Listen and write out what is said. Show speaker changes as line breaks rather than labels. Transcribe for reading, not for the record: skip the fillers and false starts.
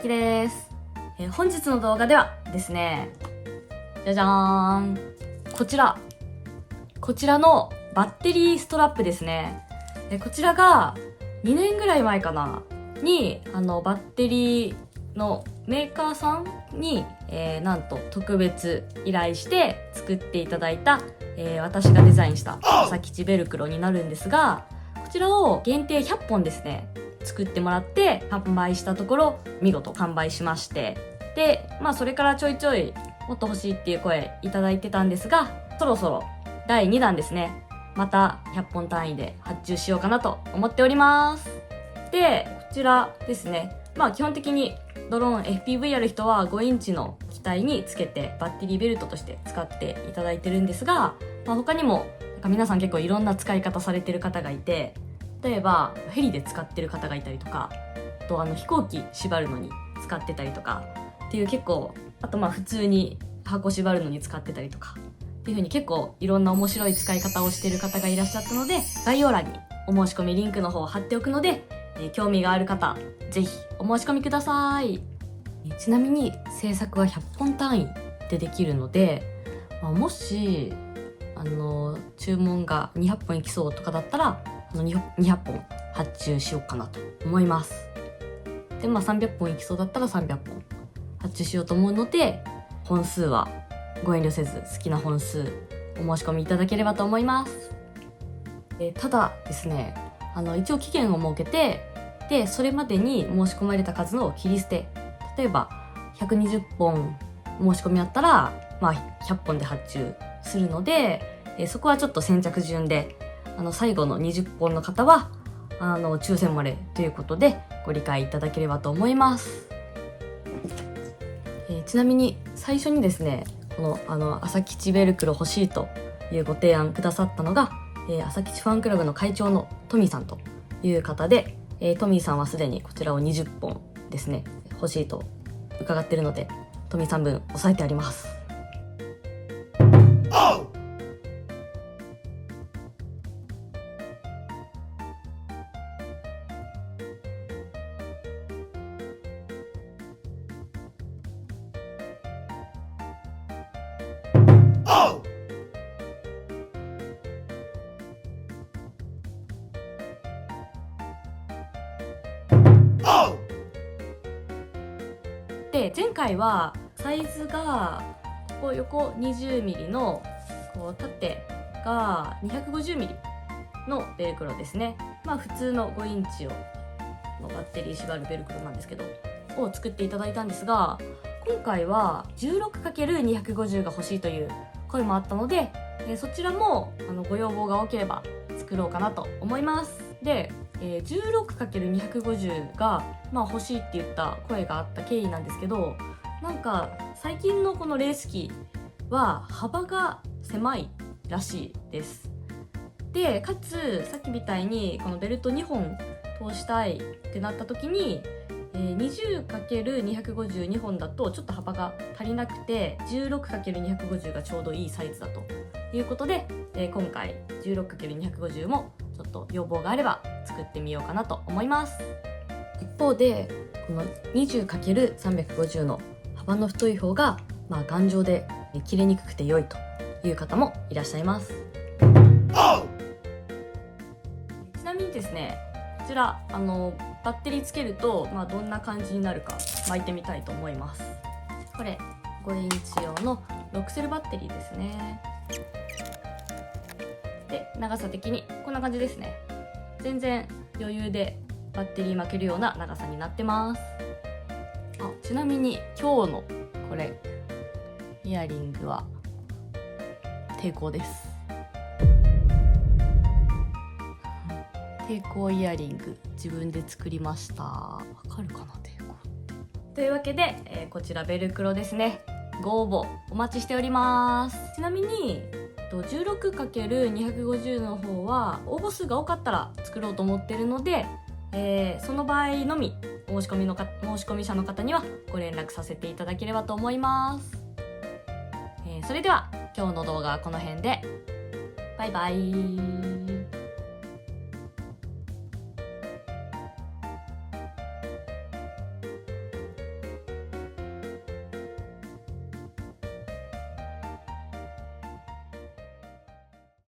です。本日の動画ではですね、じゃじゃーん、こちらのバッテリーストラップですね。こちらが2年ぐらい前かなにバッテリーのメーカーさんに、なんと特別依頼して作っていただいた、私がデザインした朝吉ベルクロになるんですが、こちらを限定100本ですね作ってもらって販売したところ見事完売しまして、でそれからちょいちょいもっと欲しいっていう声いただいてたんですが、そろそろ第2弾ですね、また100本単位で発注しようかなと思っております。でこちらですね、基本的にドローン FPV やる人は5インチの機体につけてバッテリーベルトとして使っていただいてるんですが、他にも皆さん結構いろんな使い方されてる方がいて、例えばヘリで使ってる方がいたりとか、あと飛行機縛るのに使ってたりとかっていう、結構あと普通に箱縛るのに使ってたりとかっていう風に結構いろんな面白い使い方をしてる方がいらっしゃったので、概要欄にお申し込みリンクの方を貼っておくので、興味がある方ぜひお申し込みください。ちなみに制作は100本単位でできるので、もし注文が200本いきそうとかだったら200本発注しようかなと思います。で300本いきそうだったら300本発注しようと思うので、本数はご遠慮せず好きな本数お申し込みいただければと思います。ただですね、一応期限を設けて、でそれまでに申し込まれた数の切り捨て、例えば120本申し込みあったら、100本で発注するので、そこはちょっと先着順で最後の20本の方は抽選漏れということでご理解いただければと思います。ちなみに最初にですね、この朝吉ベルクロ欲しいというご提案くださったのが、朝吉ファンクラブの会長のトミーさんという方で、トミーさんはすでにこちらを20本ですね欲しいと伺っているので、トミーさん分押さえてあります。で前回はサイズが横 20mm の縦が 250mm のベルクロですね。普通の5インチのバッテリー縛るベルクロなんですけどを作っていただいたんですが、今回は 16×250 が欲しいという声もあったので、そちらもご要望が多ければ作ろうかなと思います。で16×250 が欲しいって言った声があった経緯なんですけど、最近のこのレース機は幅が狭いらしいです。でかつさっきみたいにこのベルト2本通したいってなった時に、20×252 本だとちょっと幅が足りなくて 16×250 がちょうどいいサイズだということで、今回 16×250 もちょっと要望があれば作ってみようかなと思います。一方でこの 20×350 の幅の太い方が頑丈で切れにくくて良いという方もいらっしゃいます。ちなみにですね、こちらバッテリーつけるとどんな感じになるか巻いてみたいと思います。これ5インチ用の6セルバッテリーですね。で長さ的にこんな感じですね。全然余裕でバッテリー巻けるような長さになってます。ちなみに今日のこれイヤリングは抵抗です。抵抗イヤリング自分で作りました。わかるかな、抵抗って。というわけで、こちらベルクロですね、ご応募お待ちしております。ちなみに16×250 の方は応募数が多かったら作ろうと思ってるので、その場合のみ申し込み者の方にはご連絡させていただければと思います。それでは今日の動画はこの辺で。バイバイ。